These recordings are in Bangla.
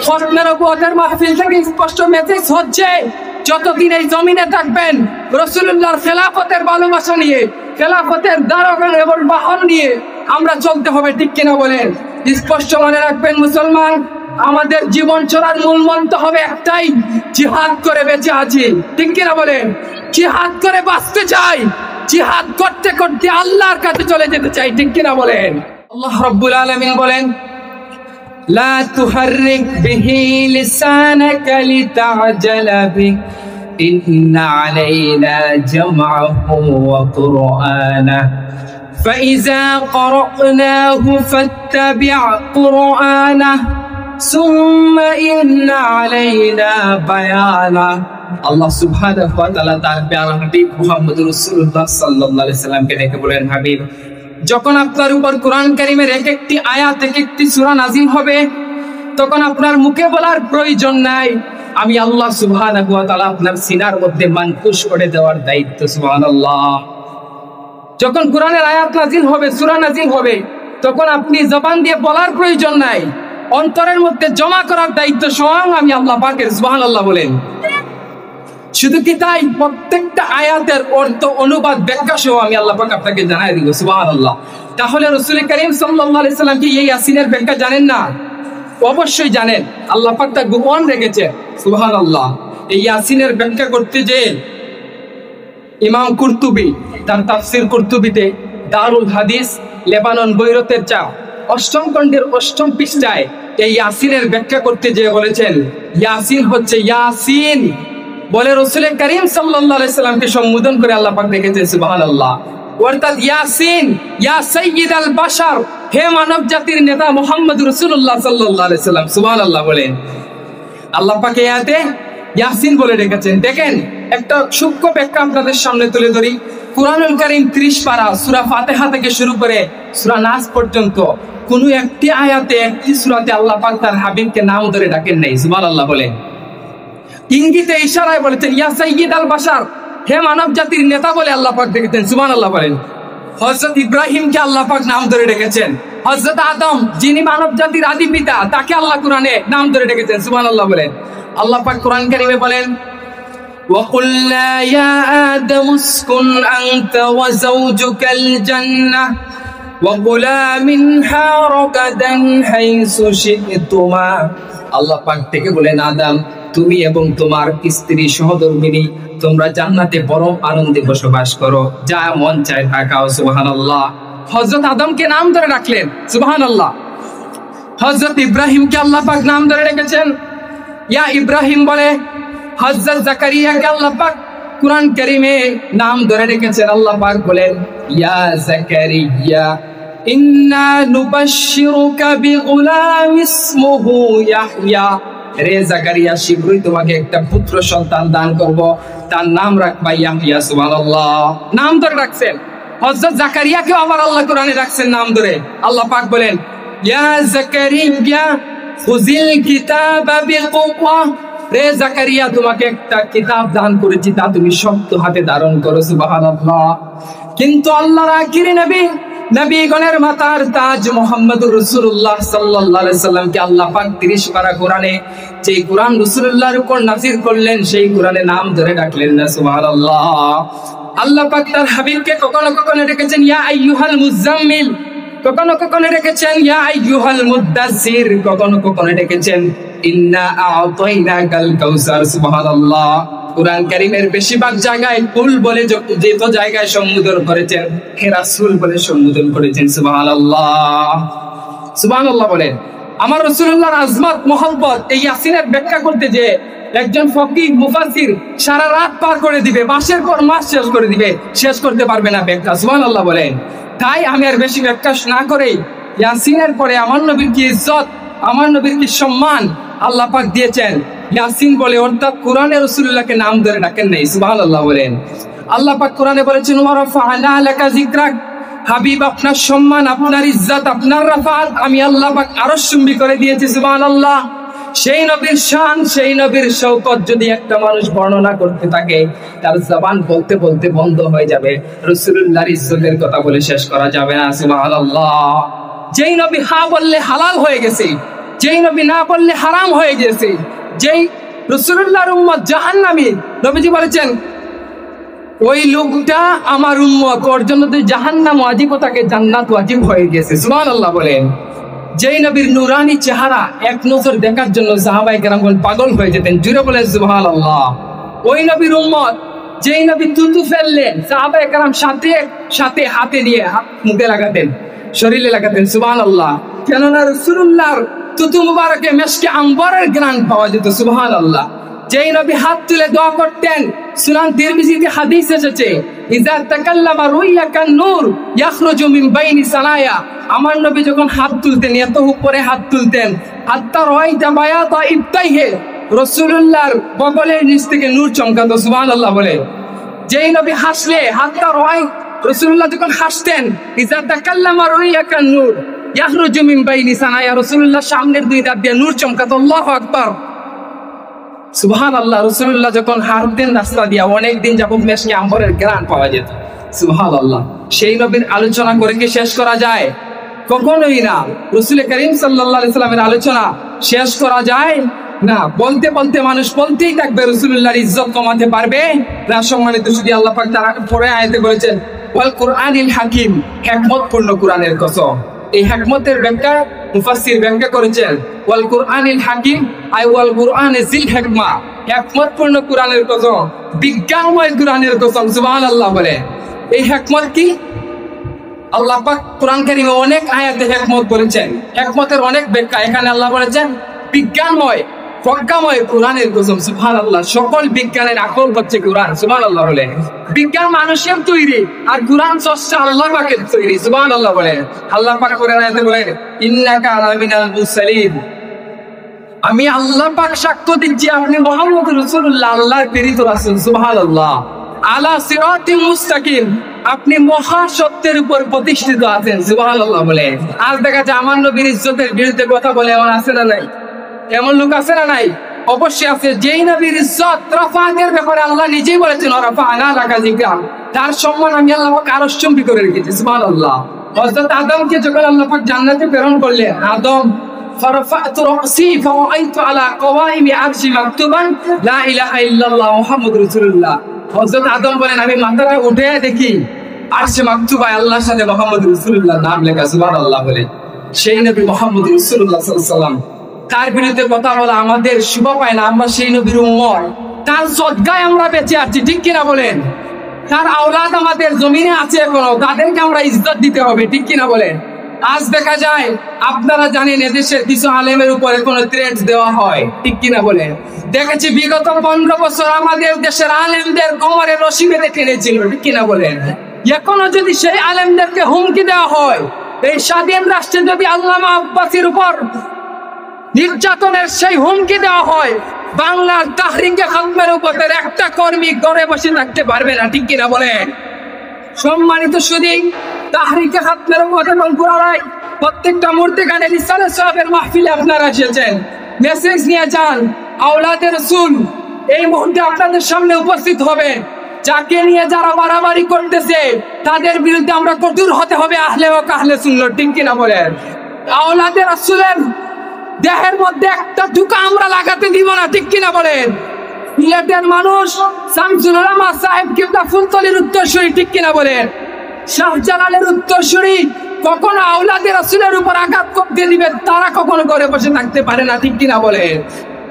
খতমে নবুয়তের মাহফিল থেকে স্পষ্ট মেসেজ হচ্ছে, যতদিন এই জমিনে থাকবেন রাসূলুল্লাহর খেলাফতের ভালোবাসা নিয়ে, খেলাফতের দারোগান এবং বাহন নিয়ে আমরা চলতে হবে, ঠিক কিনা বলেন? স্পষ্ট মনে রাখবেন মুসলমান, আমাদের জীবন চলার মূল মন্ত্র হবে একটাই, জিহাদ করে বেঁচে আছি, ঠিক কিনা বলেন? জিহাদ করে বাঁচতে চাই, জিহাদ করতে করতে আল্লাহর কাছে চলে যেতে চাই, ঠিক কিনা বলেন? আল্লাহ রাব্বুল আলামিন বলেন, লা তুহাররিক বিহি লিসানাকা লিতা'জালা বিহি ইন্না আলাইনা জামআহু ওয়া কুরআনাহু فإذا قرأناه فاتبع قرآنه ثم إن علينا بيانه আল্লাহ সুবহানাহু ওয়া তাআলা তার প্যারা হাবিব মুহাম্মদ রাসূলুল্লাহ সাল্লাল্লাহু আলাইহি সাল্লামকে ডেকে বলেন, হাবিব, যখন আপনার উপর কোরআন কারীমের এক একটি আয়াত, এক একটি সূরা নাযিল হবে, তখন আপনার মুখে বলার প্রয়োজন নাই, আমি আল্লাহ সুবহানাহু ওয়া তাআলা আপনার সিনার মধ্যে মানকুশ করে দেওয়ার দায়িত্ব। সুবহানাল্লাহ। যখন কোরআনের আয়াত নাযিল হবে, সূরা নাযিল হবে, তখন আপনি জবান দিয়ে বলার প্রয়োজন নাই, অন্তরের মধ্যে জমা করার দায়িত্ব স্বয়ং আমি আল্লাহ পাকের। সুবহানাল্লাহ বলেন। শুধু কি তাই, প্রত্যেকটা আয়াতের অর্থ, অনুবাদ, ব্যাখ্যা সহ আমি আল্লাহ পাক আপনাকে জানাই দিব। সুবহানাল্লাহ। তাহলে রাসূল করিম সাল্লাল্লাহু আলাইহি সাল্লাম কি এই ইয়াসিনের ব্যাখ্যা জানেন না? অবশ্যই জানেন, আল্লাহ পাক তা গোপন রেখেছে। সুবহানাল্লাহ। এই ইয়াসিনের ব্যাখ্যা করতে যে ইমাম কুরতুবী তার তাফসীর কুরতুবীতে দারুল হাদিস লেবানন বৈরুতের 8ম খণ্ডের 8ম পৃষ্ঠায় এই ইয়াসিনের ব্যাখ্যা করতে যে বলেছেন, ইয়াসিন হচ্ছে ইয়াসিন বলে রাসূল করিম সাল্লাল্লাহু আলাইহি সাল্লামকে সম্বোধন করে আল্লাহ পাক রেখেছেন। সুবহানাল্লাহ। অর্থাৎ ইয়াসিন, ইয়া সাইয়্যিদাল বাশার, হে মানব জাতির নেতা মুহাম্মদ রাসূলুল্লাহ সাল্লাল্লাহু আলাইহি সাল্লাম। সুবহানাল্লাহ বলেন। আল্লাহ পাক এতে ইয়াসিন বলে রেখেছেন। দেখেন, একটা সূক্ষ্ম ব্যাখ্যা আপনাদের সামনে তুলে ধরি। কুরআনুল কারীম 30 পারা, সূরা ফাতিহা থেকে শুরু করে সূরা নাস পর্যন্ত কোন একটি আয়াতে, একটি সূরাতে আল্লাহ পাক তার হাবিবকে নাম ধরে ডাকেন নাই। সুবহানাল্লাহ বলেন। ইঙ্গিতে ইশারায় বলেছেন ইয়া সাইয়্যিদাল বাশার, হে মানব জাতির নেতা বলে আল্লাহ পাক ডেকেছেন। সুবহানাল্লাহ বলেন। হযরত ইব্রাহিমকে আল্লাহ পাক নাম ধরে ডেকেছেন। হযরত আদম, যিনি মানব জাতির আদি পিতা, তাকে আল্লাহ কোরআনে নাম ধরে ডেকেছেন। সুবহানাল্লাহ বলেন। আল্লাহ পাক কোরআন কারীমে বলেন, وَقُلْنَا يَا آدَمُ اسْكُنْ أَنْتَ وَزَوْجُكَ الْجَنَّةَ وَكُلَا مِنْهَا رَغَدًا حَيْثُ شِئْتُمَا। আল্লাহ পাক থেকে বলেন, আদম, তুমি এবং তোমার স্ত্রী সহধর্মিণী তোমরা জান্নাতে বড় আনন্দে বসবাস করো, যা মন চায় তা খাও। সুবহানাল্লাহ। হযরত আদমকে নাম ধরে রাখলেন। সুবহানাল্লাহ। হযরত ইব্রাহিমকে আল্লাহ পাক নাম ধরে রেখেছেন, ইয়া ইব্রাহিম বলে। হযরত জাকারিয়াকে আল্লাহ পাক কুরআন কারীমে নাম ধরে রেখেছেন। আল্লাহ পাক বলেন, ইয়া জাকারিয়া ইন্না নুবাশশিরুকা বিগুলাম ইসমুহু ইয়াহইয়া, রে জাকারিয়া, শীঘ্রই তোমাকে একটা পুত্র সন্তান দান করব, তার নাম রাখবা ইয়াহইয়া। সুবহানাল্লাহ। নাম ধরে রাখছেন। হযরত জাকারিয়াকে আবার আল্লাহ কোরআনে রাখছেন নাম ধরে। আল্লাহ পাক বলেন, ইয়া জাকারিয়া খুযিল কিতাবা বিকুওয়া, রে জাকারিয়া, তোমাকে একটা কিতাব দান করেছি, তা তুমি শক্ত হাতে ধারণ করো। সুবহানাল্লাহ। কিন্তু আল্লাহর আখিরি নবী, নবীগণের মাতার তাজ মুহাম্মদুর রাসূলুল্লাহ সাল্লাল্লাহু আলাইহি সাল্লামকে আল্লাহ পাক 30 পারা কোরআনে যে কোরআন রাসূলুল্লাহর উপর নাযিল করলেন, সেই কোরআনে নাম ধরে ডাকলেন না। সুবহানাল্লাহ। আল্লাহ পাক তার হাবিবকে কখনো কখনো ডেকেছেন ইয়া আইয়ুহাল মুজাম্মিল, কখনো কখনো ডেকেছেন ইয়া আইয়ুহাল মুদ্দাসসির, কখনো কখনো ডেকেছেন ইন্না আ'তাইনাকাল কাউসার। সুবহানাল্লাহ। কুরআন কারীমের বেশিরভাগ জায়গায় কুল বলে, যত জায়গায় সম্বোধন করেছেন হে রাসূল বলে সম্বোধন করেছেন। সুবহানাল্লাহ। সুবহানাল্লাহ বলেন। আমার রাসূলুল্লাহর আজমত, মহব্বত, এই ইয়াসিনের ব্যাখ্যা করতে যে একজন ফকিহ মুফাসসির সারা রাত পার করে দিবে, মাসের পর মাস শেষ করে দিবে, শেষ করতে পারবে না ব্যাখ্যা। সুবহানাল্লাহ বলেন। তাই আমি আর বেশি ব্যাখ্যা না করেই ইয়াসিনের পরে আমার নবীর কি ইজ্জত, আমার নবীর কি সম্মান আল্লাহ পাক দিয়েছেন ইয়াসিন বলে, অর্থাৎ কোরআনে রাসূলুল্লাহকে নাম ধরে ডাকেন নাই। সুবহানাল্লাহ বলেন। আল্লাহ পাক কোরআনে বলেছেন, ওয়া রাফা'না লাকা যিকরাক, হাবিব, আপনার সম্মান, আপনার ইজ্জত, আপনার রাফাত আমি আল্লাহ পাক আরশ চুম্বি করে দিয়েছি। সুবহানাল্লাহ। সেই নবীর শান, সেই নবীর শওকত যদি একটা মানুষ বর্ণনা করতে থাকে, তার জবান বলতে বলতে বন্ধ হয়ে যাবে, রাসূলুল্লাহর ইজ্জতের কথা বলে শেষ করা যাবে না। সুবহানাল্লাহ। যেই নবী হা বললে হালাল হয়ে গেছে, যেই নবী না বললে হারাম হয়ে গেছে, যেই রাসূলুল্লাহর উম্মত জাহান্নামী, নবীজি বলেছেন ওই লোকটা আমার উম্মত, ওর জন্য তো জাহান্নাম ওয়াজিব, তাকে জান্নাত ওয়াজিব হয়ে গেছে। সুবহানাল্লাহ বলেন। যেই নবীর নূরানি চেহারা এক নজর দেখার জন্য সাহাবায়ে কেরামগণ পাগল হয়ে যেতেন। জুড়ে বলেন সুবহানাল্লাহ। ওই নবীর উম্মত যেই নবী থুতু ফেললেন সাহাবায়ে কেরাম সাথে সাথে হাতে নিয়ে মুখে লাগাতেন, শরীরে লাগাতেন। সুবহানাল্লাহ। কেননা রাসূলুল্লাহর থুতু মুবারকে মেশকে আম্বরের ঘ্রাণ পাওয়া যেত। সুবহানাল্লাহ। যেই নবী হাত তুলে দোয়া করতেন, সুনান তিরমিজিতে হাদিস এসেছে, ইযা তাকাল্লামা রুইয়া কান নূর ইয়াখরুজু মিন বাইনি সানায়া। আমার নবী যখন হাত তুলতেন, এত উপরে হাত তুলতেন, হাত্তা রাইতা বায়াতা ইবতাইহি, রাসূলুল্লাহর বগলের নিচ থেকে নূর চমকাতো। সুবহানাল্লাহ বলে। যেই নবী হাসলে, হাত্তা রাই, রাসূলুল্লাহ যখন হাসতেন, ইযা তাকাল্লামা রুইয়া কান নূর ইয়াখরুজু মিন বাইনি সানায়া, রাসূলুল্লাহ সামনের দুই দাঁত দিয়ে নূর চমকাতো। আল্লাহু আকবার। সুবহানাল্লাহ। রাসূলুল্লাহ যখন হাঁটতেন রাস্তা দিয়া, অনেক দিন যাবত মেশকে আম্বরের ঘ্রাণ পাওয়া যেত। সুবহানাল্লাহ। সেই নবীর আলোচনা করে কি শেষ করা যায়? কখনোই না। রাসূল করিম সাল্লাল্লাহু আলাইহি সাল্লামের আলোচনা শেষ করা যায় না। বলতে বলতে মানুষ বলতেই থাকবে, রাসূলুল্লাহর ইজ্জত কমাতে পারবে না। সম্মানিত শুধু আল্লাহ পাক তার পরে আয়াতে বলেছেন, ওয়াল কুরআনিল হাকিম, হিকমতপূর্ণ কোরআনের কসম। এই হিকমতের ব্যাখ্যা মুফাসসির ব্যাখ্যা করেছেন, ওয়াল কুরআনিল হাকিম আই ওয়াল কুরআনে জিল হিকমা, হিকমতপূর্ণ কোরআনের কসম, বিজ্ঞানময় কোরআনের কসম। সুবহানাল্লাহ বলে। এই হিকমত কি? আল্লাহ পাক কোরআন কারীমে অনেক আয়াতে হিকমত বলেছেন, হিকমতের অনেক ব্যাখ্যা। এখানে আল্লাহ বলেছেন বিজ্ঞানময়, প্রজ্ঞাময় কোরআনের কসম। সুবহানাল্লাহ। সকল বিজ্ঞানের আকল হচ্ছে কোরআন। সুবহানাল্লাহ বলে। বিজ্ঞান মানুষের তৈরি, আর কোরআন স্রষ্টা আল্লাহ পাকের তৈরি। সুবহানাল্লাহ বলে। আল্লাহ পাক কোরআন আয়াতে বলেন, ইন্নাকা আলামিনাল মুরসালিন, আমি আল্লাহ পাক সাক্ষ্য দিচ্ছি আপনি মুহাম্মদ রাসূলুল্লাহ, আল্লাহর প্রেরিত রাসূল। সুবহানাল্লাহ। আলা সিরাতিল মুস্তাকিম, আপনি মহা সত্যের উপর প্রতিষ্ঠিত আছেন। সুবহানাল্লাহ বলে। আজ দেখা যায় আমার নবীর ইজ্জতের বিরুদ্ধে কথা বলে এমন আছে না নাই? এমন লোক আছে না নাই? অবশ্যই আছে। যেই নবীর ইজ্জত রাফাতের ব্যাপারে আল্লাহ নিজেই বলেছেন, রাফা'না লাকা যিকরাক, তার সম্মান আমি আল্লাহ পাক আরশচুম্বী করে রেখেছি। সুবহানাল্লাহ। হযরত আদমকে যখন আল্লাহ পাক জান্নাতে প্রেরণ করলেন, আদম ফারাফা'তু রাসি ফারাআইতু আলা কওয়াইমি আরশি মাকতুবান লা ইলাহা ইল্লাল্লাহ মুহাম্মাদুর রাসূলুল্লাহ। হযরত আদম বলেন, আমি মাথাটা উঠে দেখি আরশে মাকতুবায় আল্লাহর সাথে মুহাম্মাদুর রাসূলুল্লাহ নাম লেখা। সুবহানাল্লাহ বলে। সেই নবী মুহাম্মদুর রাসূলুল্লাহ সাল্লাল্লাহু আলাইহি ওয়াসাল্লাম, তার বিরুদ্ধে কথা বলা আমাদের শোভা পায় না। আমরা সেই নবীর উম্মত, তার সদকায় আমরা বেঁচে আছি, ঠিক কিনা বলেন? তার আওলাদ আমাদের জমিনে আছে এখনো, তাদেরকে আমরা ইজ্জত দিতে হবে, ঠিক কিনা বলেন? আজ দেখা যায়, আপনারা জানেন এদেশের কিছু আলেমের উপরে কোনো থ্রেট দেওয়া হয়, ঠিক কিনা বলেন? দেখেছি বিগত 15 বছর আমাদের দেশের আলেমদের কোমরে রশি বেঁধে টেনেছিল, ঠিক কিনা বলেন? এখনো যদি সেই আলেমদেরকে হুমকি দেওয়া হয়, এই স্বাধীন রাষ্ট্রে যদি আল্লামা আব্বাসীর উপর নির্যাতনের সেই হুমকি দেওয়া হয়, বাংলার তাহরিকে খাতমের উপর একটা কর্মী ঘরে বসে থাকতে পারবে না, ঠিক কিনা বলেন? সম্মানিত সুধী, তাহরিকে খাতমের উপর বলপুরায় প্রত্যেকটা মূর্তি গানে রিসালাত সাহেবের মাহফিলে আপনারা এসেছেন, মেসেজ নিয়ে যান। আওলাদে রাসূল এই মুহূর্তে আপনাদের সামনে উপস্থিত হবে। যাকে নিয়ে যারা বাড়াবাড়ি করতেছে তাদের বিরুদ্ধে আমরা কঠোর হতে হবে, আহলে হক আহলে সুন্নাত, ঠিক কিনা বলেন? আওলাদে রাসূলের দেহের মধ্যে একটা টুকা আমরা লাগাতে দিব না, ঠিক কিনা বলেন? সিলেটের মানুষ শামসুল উলামা সাহেব কিবলা ফুলতলির উত্তরসূরি, ঠিক কিনা বলেন? শাহজালালের উত্তরসূরি কখনো আওলাদে রাসূলের উপর আঘাত করতে দিবে, তারা কখনো ঘরে বসে থাকতে পারে না, ঠিক কিনা বলেন?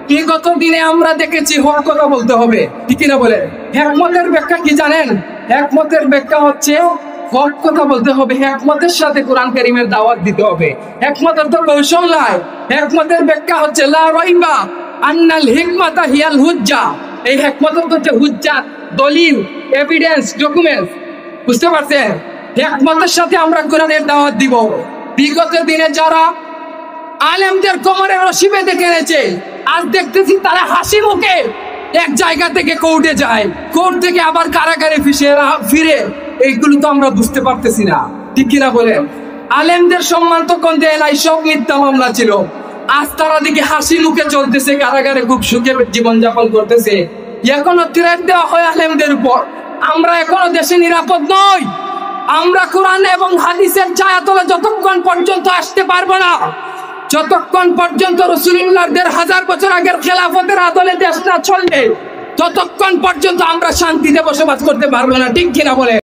বিগত দিনে আমরা দেখেছি হক কথা বলতে হবে, ঠিক কিনা বলেন? হিকমতের ব্যাখ্যা কি জানেন? হিকমতের ব্যাখ্যা হচ্ছে হক কথা বলতে হবে, হিকমতের সাথে কোরআন কারীমের দাওয়াত দিতে হবে। হিকমতের তো কৌশল নাই। হিকমতের ব্যাখ্যা হচ্ছে লা রাইবা আন্নাল হিকমাতা হিয়াল হুজ্জা। এই হিকমত হচ্ছে হুজ্জাত, দলিল, এভিডেন্স, ডকুমেন্টস। বুঝতে পারছেন? হিকমতের সাথে আমরা কোরআনের দাওয়াত দিব। বিগত দিনে যারা আলেমদের কোমরে রশি বেঁধে কেনেছে, আজ দেখতেছি তারা হাসি মুখে এক জায়গা থেকে কোর্টে যায়, কোর্ট থেকে আবার কারাগারে ফিরে। এইগুলো তো আমরা বুঝতে পারতেছি না, ঠিক কিনা বলেন? আলেমদের সম্মান তখন দেয় নাই, সব মিথ্যা মামলা ছিল। আজ তারা দিকে হাসি মুখে চলতেছে, কারাগারে খুব সুখে জীবনযাপন করতেছে। এখনো থ্রেট দেওয়া হয় আলেমদের উপর। আমরা এখনো দেশে নিরাপদ নই। আমরা কোরআন এবং হাদিসের ছায়াতলে যতক্ষণ পর্যন্ত আসতে পারবো না, যতক্ষণ পর্যন্ত রাসূলুল্লাহর ১৫০০ বছর আগের খেলাফতের আদলে দেশ না চলবে ততক্ষণ পর্যন্ত আমরা শান্তিতে বসবাস করতে পারবো না। ঠিক কিনা বলে?